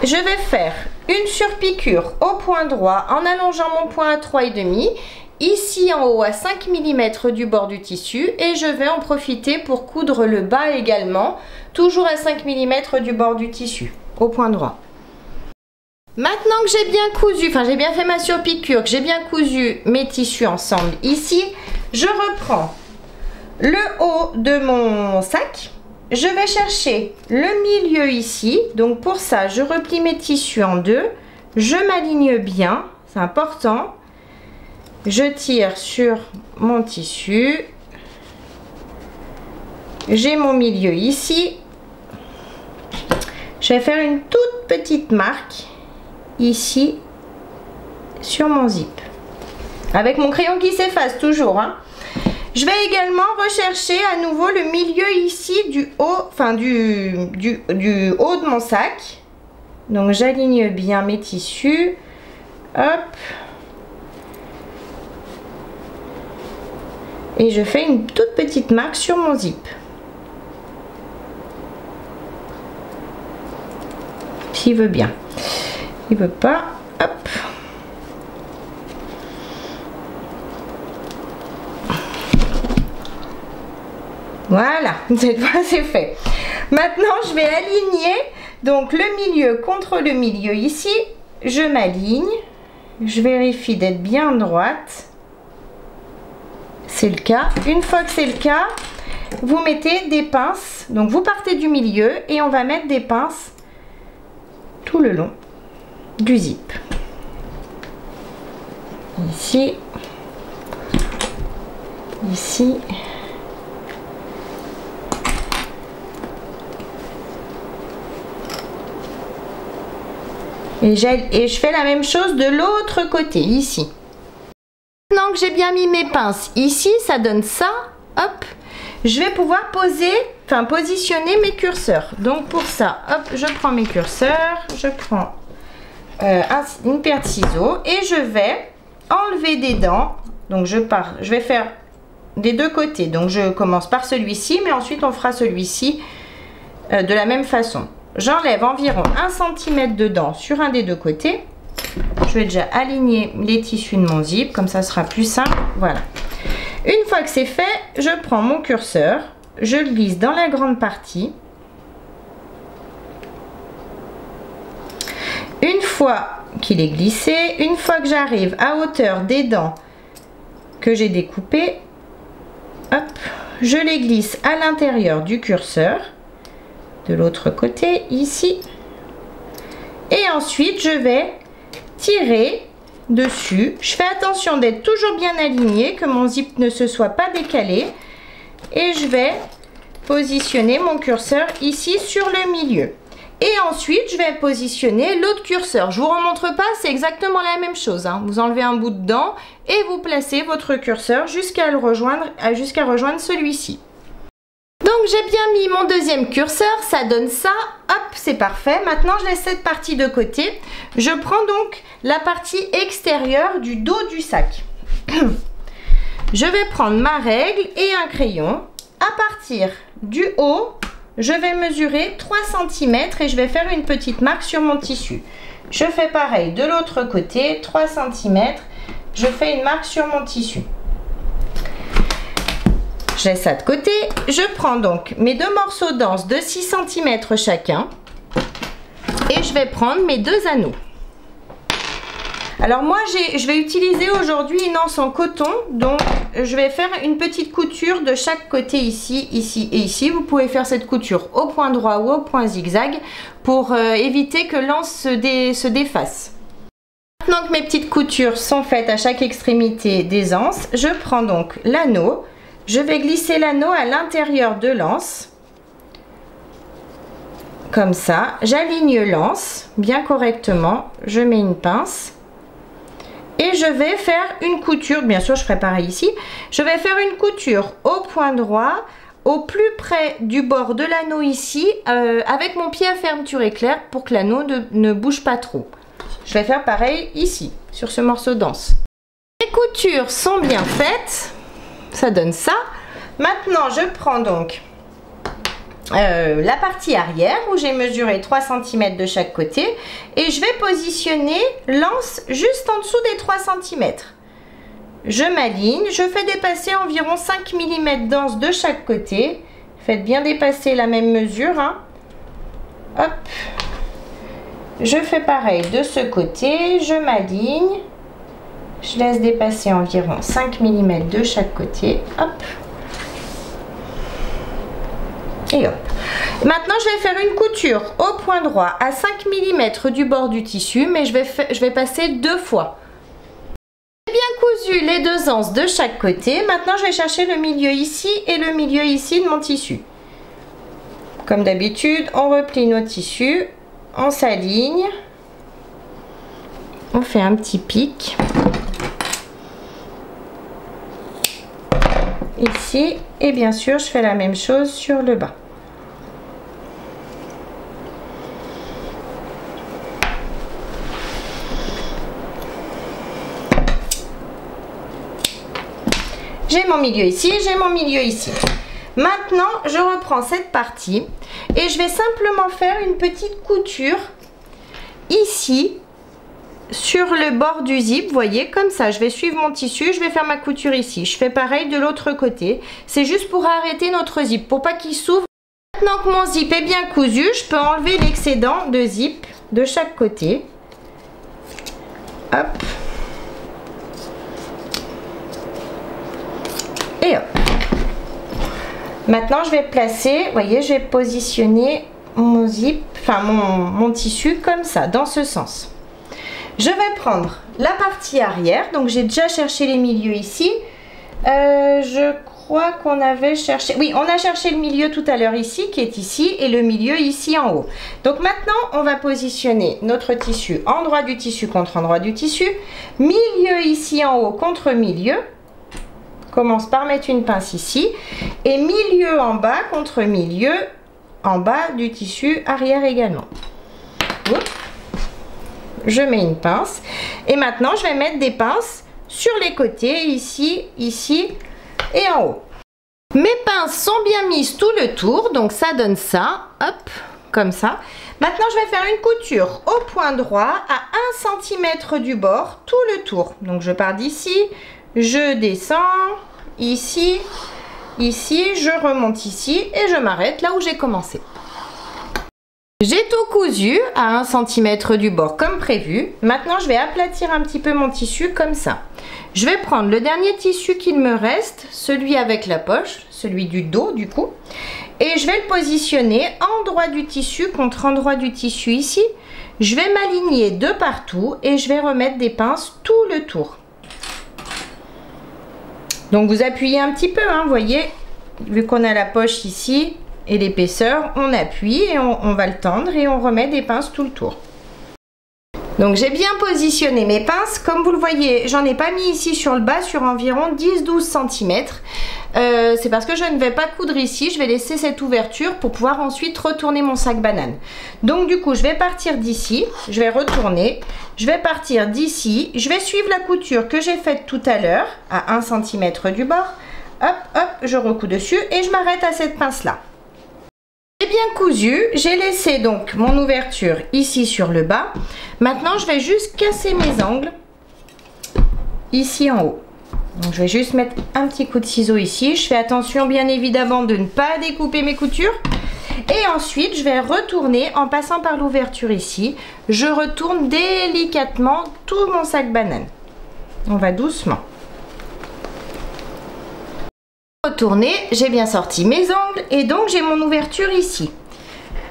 je vais faire une surpiqûre au point droit en allongeant mon point à 3,5. Ici en haut à 5 mm du bord du tissu et je vais en profiter pour coudre le bas également, toujours à 5 mm du bord du tissu, au point droit. Maintenant que j'ai bien cousu, enfin j'ai bien fait ma surpiqûre, que j'ai bien cousu mes tissus ensemble ici, je reprends le haut de mon sac, je vais chercher le milieu ici, donc pour ça je replie mes tissus en deux, je m'aligne bien, c'est important. Je tire sur mon tissu, j'ai mon milieu ici, je vais faire une toute petite marque ici sur mon zip, avec mon crayon qui s'efface toujours, hein. Je vais également rechercher à nouveau le milieu ici du haut, enfin du haut de mon sac, donc j'aligne bien mes tissus, hop. Et je fais une toute petite marque sur mon zip. S'il veut bien. Il veut pas, hop. Voilà, cette fois c'est fait. Maintenant je vais aligner donc le milieu contre le milieu ici. Je m'aligne. Je vérifie d'être bien droite. C'est le cas. Une fois que c'est le cas, vous mettez des pinces. Donc vous partez du milieu et on va mettre des pinces tout le long du zip. Ici, ici. Et je fais la même chose de l'autre côté, ici. Maintenant que j'ai bien mis mes pinces ici, ça donne ça, hop, je vais pouvoir positionner mes curseurs. Donc pour ça, hop, je prends mes curseurs, je prends une paire de ciseaux et je vais enlever des dents. Donc je vais faire des deux côtés. Donc je commence par celui-ci, mais ensuite on fera celui-ci de la même façon. J'enlève environ 1 cm de dents sur un des deux côtés. Je vais déjà aligner les tissus de mon zip, comme ça sera plus simple. Voilà. Une fois que c'est fait, je prends mon curseur, je le glisse dans la grande partie. Une fois qu'il est glissé, une fois que j'arrive à hauteur des dents que j'ai découpées, hop, je les glisse à l'intérieur du curseur, de l'autre côté, ici. Et ensuite, je vais tirer dessus. Je fais attention d'être toujours bien aligné, que mon zip ne se soit pas décalé. Et je vais positionner mon curseur ici sur le milieu. Et ensuite, je vais positionner l'autre curseur. Je ne vous remontre pas, c'est exactement la même chose, hein. Vous enlevez un bout de dent et vous placez votre curseur jusqu'à rejoindre celui-ci. Donc j'ai bien mis mon deuxième curseur, ça donne ça, hop, c'est parfait. Maintenant je laisse cette partie de côté. Je prends donc la partie extérieure du dos du sac. Je vais prendre ma règle et un crayon. À partir du haut, je vais mesurer 3 cm et je vais faire une petite marque sur mon tissu. Je fais pareil de l'autre côté, 3 cm, je fais une marque sur mon tissu. Je laisse ça de côté. Je prends donc mes deux morceaux d'anse de 6 cm chacun et je vais prendre mes deux anneaux. Alors moi je vais utiliser aujourd'hui une anse en coton, donc je vais faire une petite couture de chaque côté ici, ici et ici. Vous pouvez faire cette couture au point droit ou au point zigzag pour éviter que l'anse se défasse. Maintenant que mes petites coutures sont faites à chaque extrémité des anses, je prends donc l'anneau. Je vais glisser l'anneau à l'intérieur de l'anse, comme ça. J'aligne l'anse bien correctement, je mets une pince et je vais faire une couture, bien sûr je ferai pareil ici, je vais faire une couture au point droit, au plus près du bord de l'anneau ici, avec mon pied à fermeture éclair pour que l'anneau ne bouge pas trop. Je vais faire pareil ici, sur ce morceau d'anse. Les coutures sont bien faites. Ça donne ça. Maintenant, je prends donc la partie arrière où j'ai mesuré 3 cm de chaque côté et je vais positionner l'anse juste en dessous des 3 cm. Je m'aligne, je fais dépasser environ 5 mm d'anse de chaque côté. Faites bien dépasser la même mesure, hein. Hop. Je fais pareil de ce côté, je m'aligne. Je laisse dépasser environ 5 mm de chaque côté. Hop. Et hop. Maintenant, je vais faire une couture au point droit à 5 mm du bord du tissu, mais je vais passer 2 fois. J'ai bien cousu les 2 anses de chaque côté. Maintenant, je vais chercher le milieu ici et le milieu ici de mon tissu. Comme d'habitude, on replie nos tissus, on s'aligne, on fait un petit pic. Ici, et bien sûr, je fais la même chose sur le bas. J'ai mon milieu ici, j'ai mon milieu ici. Maintenant, je reprends cette partie et je vais simplement faire une petite couture ici sur le bord du zip, vous voyez, comme ça. Je vais suivre mon tissu, je vais faire ma couture ici. Je fais pareil de l'autre côté. C'est juste pour arrêter notre zip, pour pas qu'il s'ouvre. Maintenant que mon zip est bien cousu, je peux enlever l'excédent de zip de chaque côté. Hop. Et hop. Maintenant, je vais placer, vous voyez, je vais positionner mon zip, enfin mon tissu comme ça, dans ce sens. Je vais prendre la partie arrière, donc j'ai déjà cherché les milieux ici. Je crois qu'on avait cherché, oui, on a cherché le milieu tout à l'heure ici, qui est ici, et le milieu ici en haut. Donc maintenant, on va positionner notre tissu endroit du tissu contre endroit du tissu, milieu ici en haut contre milieu. Commence par mettre une pince ici et milieu en bas contre milieu en bas du tissu arrière également. Oups. Je mets une pince et maintenant je vais mettre des pinces sur les côtés ici, ici et en haut. Mes pinces sont bien mises tout le tour, donc ça donne ça, hop, comme ça. Maintenant je vais faire une couture au point droit à 1 cm du bord tout le tour. Donc je pars d'ici. Je descends ici, ici, je remonte ici et je m'arrête là où j'ai commencé. J'ai tout cousu à 1 cm du bord comme prévu. Maintenant, je vais aplatir un petit peu mon tissu comme ça. Je vais prendre le dernier tissu qu'il me reste, celui avec la poche, celui du dos du coup. Et je vais le positionner endroit du tissu contre endroit du tissu ici. Je vais m'aligner de partout et je vais remettre des pinces tout le tour. Donc vous appuyez un petit peu, hein, vous voyez, vu qu'on a la poche ici et l'épaisseur, on appuie et on va le tendre et on remet des pinces tout le tour. Donc j'ai bien positionné mes pinces, comme vous le voyez, j'en ai pas mis ici sur le bas sur environ 10-12 cm. C'est parce que je ne vais pas coudre ici, je vais laisser cette ouverture pour pouvoir ensuite retourner mon sac banane. Donc du coup je vais partir d'ici, je vais retourner, je vais partir d'ici, je vais suivre la couture que j'ai faite tout à l'heure à 1 cm du bord. Hop, hop, je recouds dessus et je m'arrête à cette pince là. J'ai bien cousu, j'ai laissé donc mon ouverture ici sur le bas. Maintenant je vais juste casser mes angles ici en haut. Donc je vais juste mettre un petit coup de ciseau ici. Je fais attention bien évidemment de ne pas découper mes coutures. Et ensuite je vais retourner en passant par l'ouverture ici. Je retourne délicatement tout mon sac banane. On va doucement. Retourner, j'ai bien sorti mes angles et donc j'ai mon ouverture ici.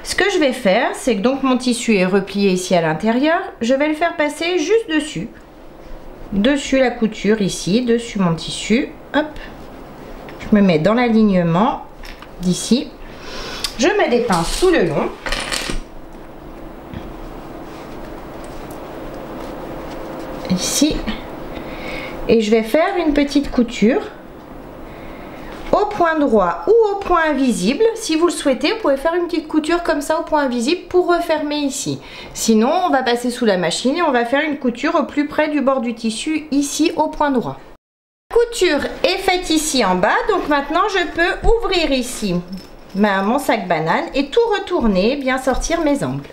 Ce que je vais faire, c'est que donc mon tissu est replié ici à l'intérieur. Je vais le faire passer juste dessus. Dessus la couture ici, dessus mon tissu. Hop. Je me mets dans l'alignement d'ici. Je mets des pinces tout le long. Ici. Et je vais faire une petite couture au point droit ou au point invisible. Si vous le souhaitez, vous pouvez faire une petite couture comme ça au point invisible pour refermer ici. Sinon, on va passer sous la machine et on va faire une couture au plus près du bord du tissu ici au point droit. La couture est faite ici en bas, donc maintenant je peux ouvrir ici mon sac banane et tout retourner, bien sortir mes angles.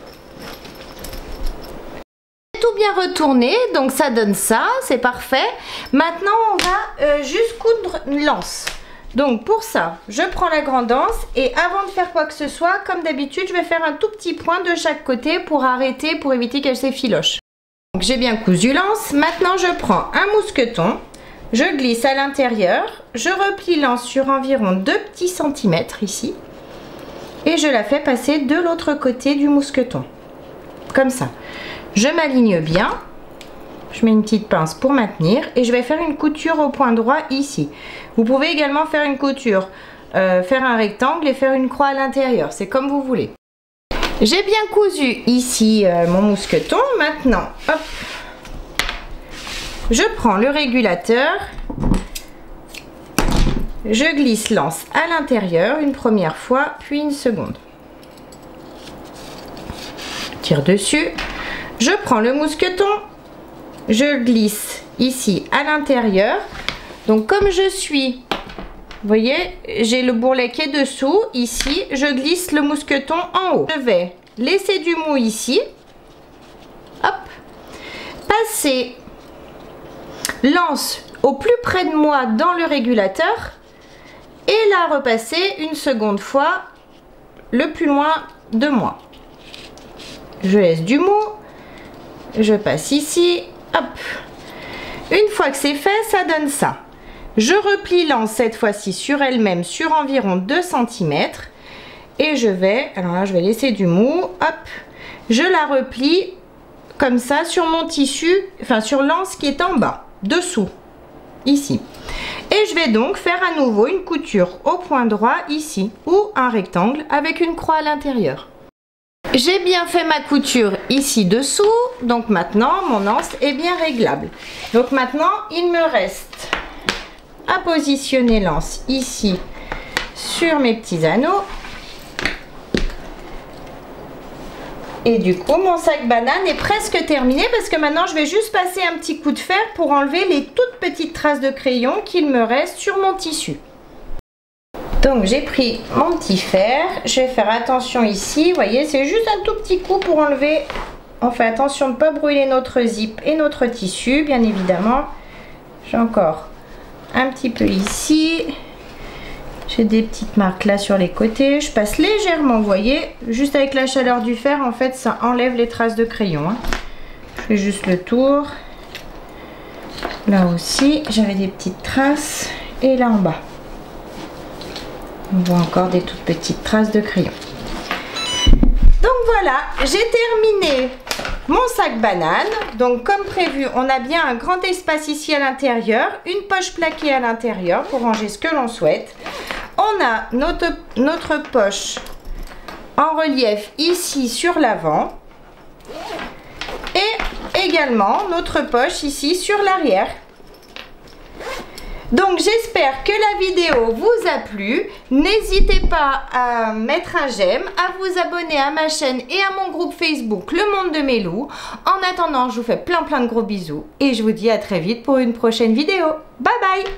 Tout bien retourné, donc ça donne ça, c'est parfait. Maintenant on va juste coudre une lance. Donc pour ça, je prends la grande anse et avant de faire quoi que ce soit, comme d'habitude, je vais faire un tout petit point de chaque côté pour arrêter, pour éviter qu'elle s'effiloche. Donc j'ai bien cousu l'anse. Maintenant je prends un mousqueton, je glisse à l'intérieur, je replie l'anse sur environ 2 petits centimètres ici et je la fais passer de l'autre côté du mousqueton, comme ça. Je m'aligne bien, je mets une petite pince pour maintenir et je vais faire une couture au point droit ici. Vous pouvez également faire une couture, faire un rectangle et faire une croix à l'intérieur, c'est comme vous voulez. J'ai bien cousu ici mon mousqueton. Maintenant, hop, je prends le régulateur, je glisse l'anse à l'intérieur une première fois, puis une seconde. Tire dessus, je prends le mousqueton, je glisse ici à l'intérieur. Donc comme je suis, vous voyez, j'ai le bourrelet qui est dessous, ici, je glisse le mousqueton en haut. Je vais laisser du mou ici, hop, passer l'anse au plus près de moi dans le régulateur et la repasser une seconde fois le plus loin de moi. Je laisse du mou, je passe ici, hop. Une fois que c'est fait, ça donne ça. Je replie l'anse cette fois-ci sur elle-même sur environ 2 cm et je vais, alors là je vais laisser du mou, hop, je la replie comme ça sur mon tissu, enfin sur l'anse qui est en bas, dessous, ici. Et je vais donc faire à nouveau une couture au point droit ici ou un rectangle avec une croix à l'intérieur. J'ai bien fait ma couture ici dessous, donc maintenant mon anse est bien réglable. Donc maintenant il me reste à positionner l'anse ici sur mes petits anneaux. Et du coup mon sac banane est presque terminé parce que maintenant je vais juste passer un petit coup de fer pour enlever les toutes petites traces de crayon qu'il me reste sur mon tissu. Donc j'ai pris mon petit fer, je vais faire attention ici, vous voyez, c'est juste un tout petit coup pour enlever. On fait attention de ne pas brûler notre zip et notre tissu, bien évidemment. J'ai encore un petit peu ici, j'ai des petites marques là sur les côtés, je passe légèrement, vous voyez, juste avec la chaleur du fer, en fait, ça enlève les traces de crayon. Je fais juste le tour. Là aussi, j'avais des petites traces et là en bas. On voit encore des toutes petites traces de crayon. Donc voilà, j'ai terminé mon sac banane. Donc comme prévu, on a bien un grand espace ici à l'intérieur, une poche plaquée à l'intérieur pour ranger ce que l'on souhaite. On a notre poche en relief ici sur l'avant et également notre poche ici sur l'arrière. Donc j'espère que la vidéo vous a plu. N'hésitez pas à mettre un j'aime, à vous abonner à ma chaîne et à mon groupe Facebook Le Monde de Mélou. En attendant, je vous fais plein de gros bisous et je vous dis à très vite pour une prochaine vidéo. Bye bye!